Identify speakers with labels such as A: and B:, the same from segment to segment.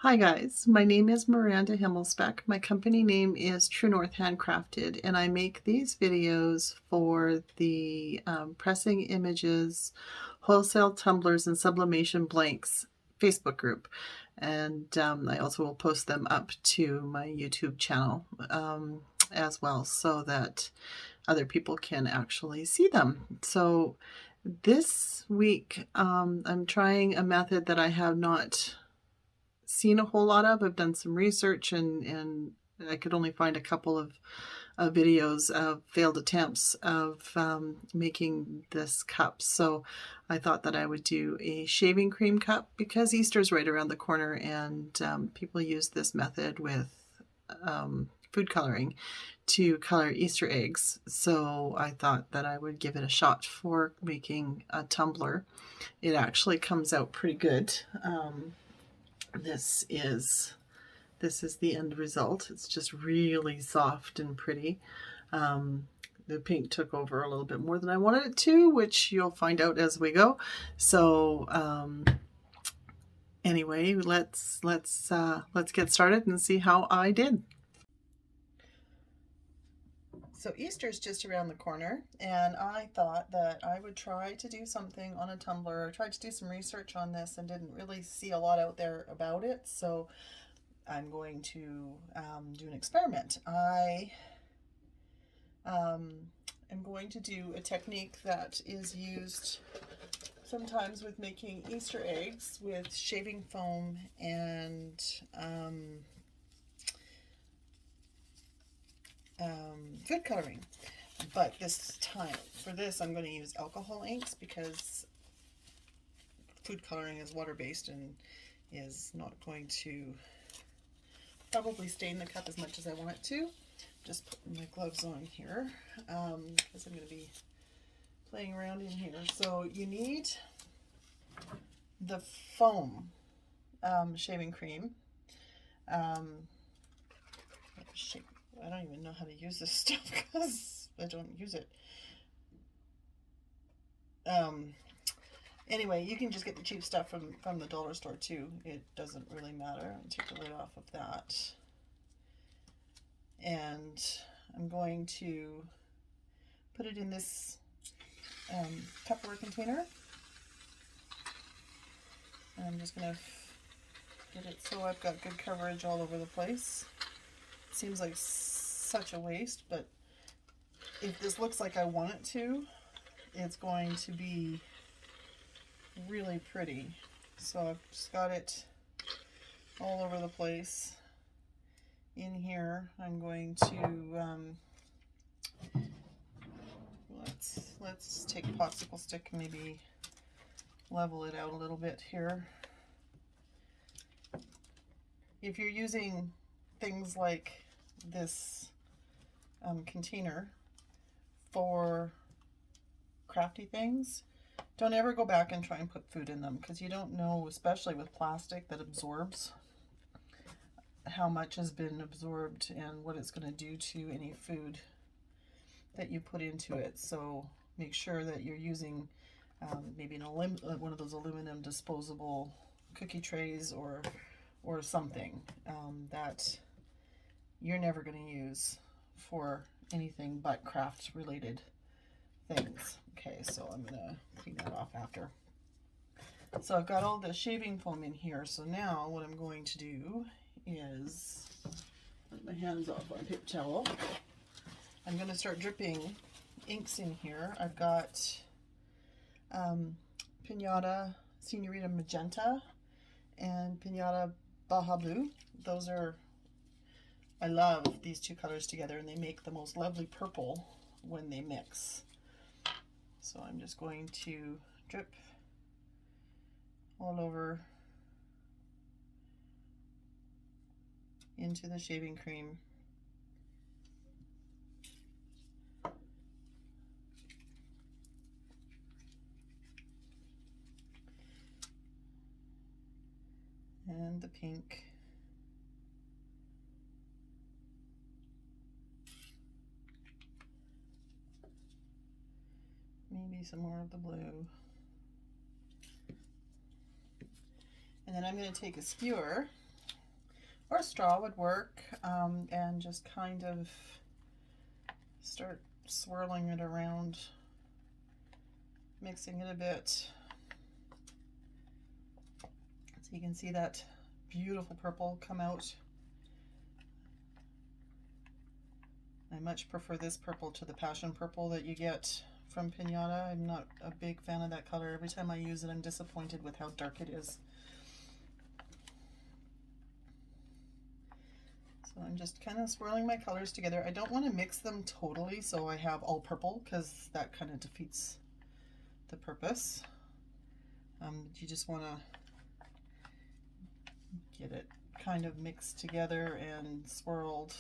A: Hi guys, my name is Miranda Himmelsbeck. My company name is True North Handcrafted, and I make these videos for the Pressing Images, Wholesale Tumblers, and Sublimation Blanks Facebook group. And I also will post them up to my YouTube channel as well, so that other people can actually see them. So this week I'm trying a method that I have not seen a whole lot of. I've done some research, and I could only find a couple of videos of failed attempts of making this cup. So I thought that I would do a shaving cream cup because Easter's right around the corner, and people use this method with food coloring to color Easter eggs. So I thought that I would give it a shot for making a tumbler. It actually comes out pretty good. This is the end result. It's just really soft and pretty. The pink took over a little bit more than I wanted it to, which you'll find out as we go. So anyway, let's get started and see how I did. So Easter's just around the corner, and I thought that I would try to do something on a tumbler. I tried to do some research on this and didn't really see a lot out there about it, so I'm going to do an experiment. I am going to do a technique that is used sometimes with making Easter eggs with shaving foam and food coloring. But this time, for this, I'm going to use alcohol inks because food coloring is water-based and is not going to probably stain the cup as much as I want it to. Just put my gloves on here because I'm going to be playing around in here. So you need the foam shaving cream. I don't even know how to use this stuff because I don't use it. Anyway, you can just get the cheap stuff from the dollar store too. It doesn't really matter. I'll take the lid off of that. And I'm going to put it in this Tupperware container. And I'm just going to get it so I've got good coverage all over the place. It seems like such a waste, but if this looks like I want it to, it's going to be really pretty. So I've just got it all over the place. In here, I'm going to let's take a popsicle stick and maybe level it out a little bit here. If you're using things like this container for crafty things, don't ever go back and try and put food in them because you don't know, especially with plastic that absorbs, how much has been absorbed and what it's going to do to any food that you put into it. So make sure that you're using maybe one of those aluminum disposable cookie trays or something that you're never going to use for anything but craft related things. Okay, so I'm going to clean that off after. So I've got all the shaving foam in here. So now what I'm going to do is let my hands off on a paper towel. I'm going to start dripping inks in here. I've got Pinata, Seniorita Magenta, and Pinata Baja Blue. I love these two colors together, and they make the most lovely purple when they mix. So I'm just going to drip all over into the shaving cream. And the pink. Maybe some more of the blue. And then I'm going to take a skewer or straw would work, and just kind of start swirling it around, mixing it a bit. So you can see that beautiful purple come out. I much prefer this purple to the passion purple that you get from Pinata. I'm not a big fan of that color. Every time I use it, I'm disappointed with how dark it is. So I'm just kind of swirling my colors together. I don't want to mix them totally so I have all purple, because that kind of defeats the purpose. You just want to get it kind of mixed together and swirled.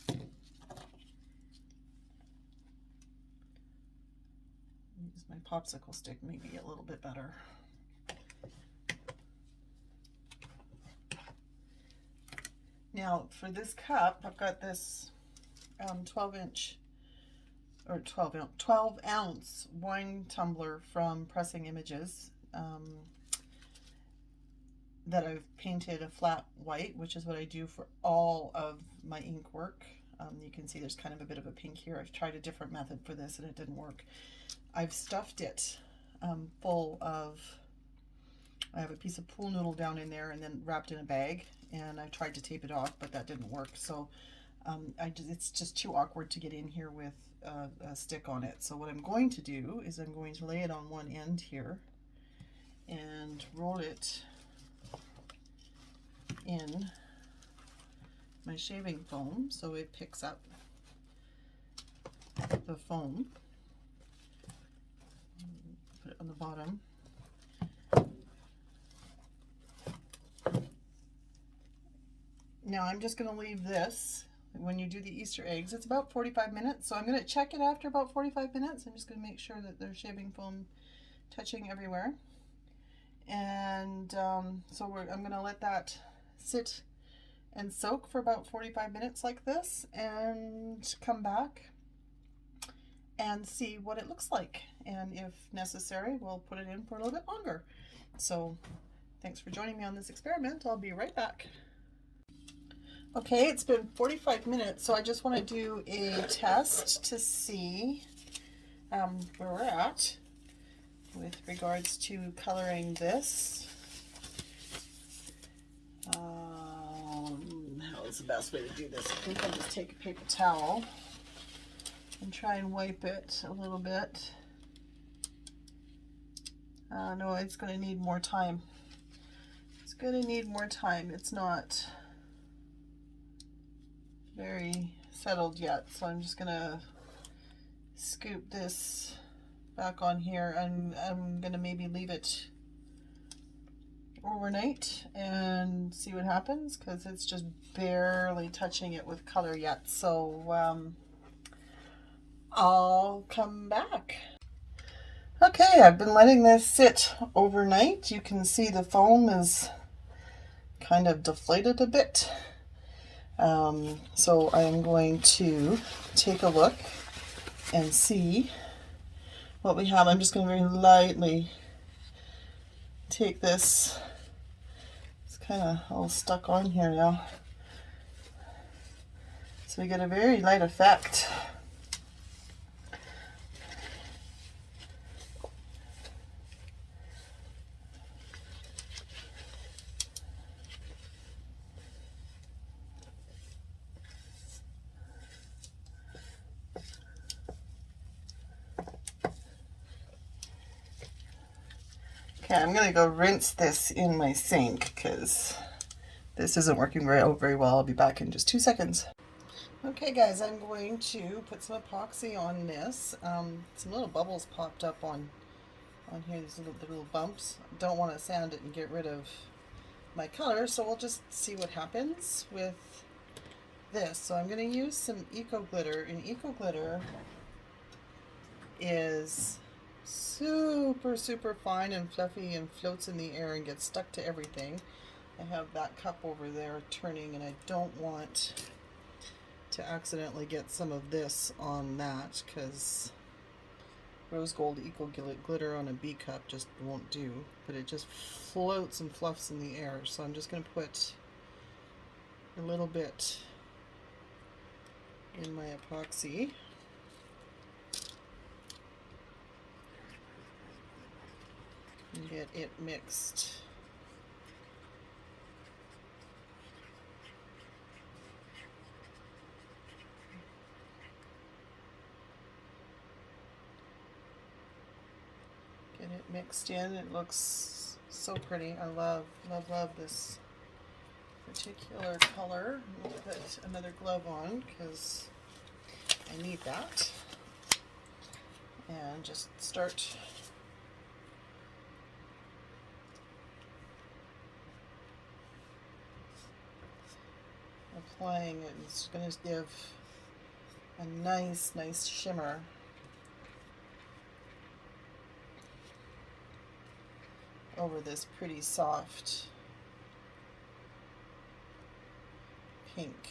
A: Use my popsicle stick maybe a little bit better. Now for this cup, I've got this 12 ounce wine tumbler from Pressing Images that I've painted a flat white, which is what I do for all of my ink work. You can see there's kind of a bit of a pink here. I've tried a different method for this and it didn't work. I've stuffed it full of, I have a piece of pool noodle down in there and then wrapped in a bag, and I tried to tape it off, but that didn't work. So it's just too awkward to get in here with a stick on it. So what I'm going to do is I'm going to lay it on one end here and roll it in my shaving foam so it picks up the foam. Put it on the bottom. Now I'm just going to leave this. When you do the Easter eggs, it's about 45 minutes, so I'm going to check it after about 45 minutes. I'm just going to make sure that there's shaving foam touching everywhere. And I'm going to let that sit and soak for about 45 minutes like this, and come back and see what it looks like. And if necessary, we'll put it in for a little bit longer. So thanks for joining me on this experiment. I'll be right back. Okay, it's been 45 minutes, so I just want to do a test to see where we're at with regards to coloring this. How is the best way to do this? I think I'll just take a paper towel and try and wipe it a little bit. No, it's going to need more time. It's going to need more time. It's not very settled yet, so I'm just gonna scoop this back on here, and I'm gonna maybe leave it overnight and see what happens, because it's just barely touching it with color yet. So I'll come back. Okay, I've been letting this sit overnight. You can see the foam is kind of deflated a bit. So I'm going to take a look and see what we have. I'm just going to very lightly take this. It's kind of all stuck on here now. So we get a very light effect. Okay, I'm going to go rinse this in my sink because this isn't working very well. I'll be back in just 2 seconds. Okay guys, I'm going to put some epoxy on this. Some little bubbles popped up on here, these little bumps. Don't want to sand it and get rid of my color, so we'll just see what happens with this. So I'm going to use some Eco Glitter, and Eco Glitter is super fine and fluffy and floats in the air and gets stuck to everything. I have that cup over there turning, and I don't want to accidentally get some of this on that, because rose gold eco glitter on a B cup just won't do, but it just floats and fluffs in the air. So I'm just going to put a little bit in my epoxy. And get it mixed. Get it mixed in. It looks so pretty. I love, love, love this particular color. I'll put another glove on because I need that. And just start applying it. It's going to give a nice, nice shimmer. Over this pretty soft pink.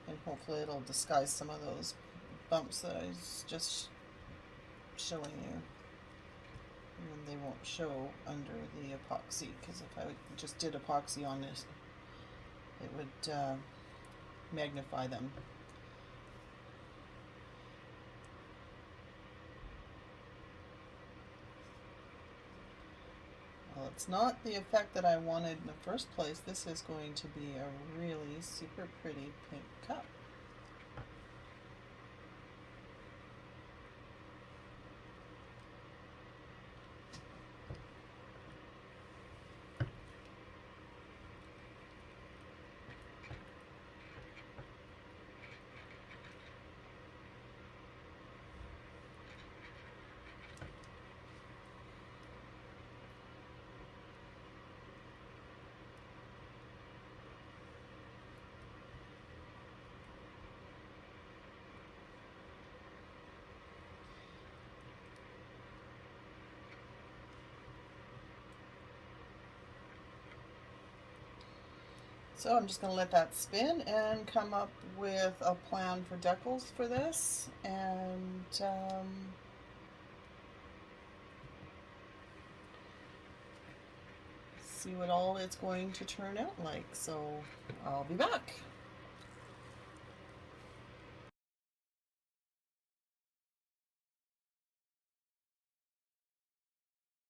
A: And hopefully it'll disguise some of those bumps that I was just showing you. And they won't show under the epoxy, because if I just did epoxy on this, it would magnify them. Well, it's not the effect that I wanted in the first place. This is going to be a really super pretty pink cup. So I'm just going to let that spin and come up with a plan for decals for this, and see what all it's going to turn out like. So I'll be back.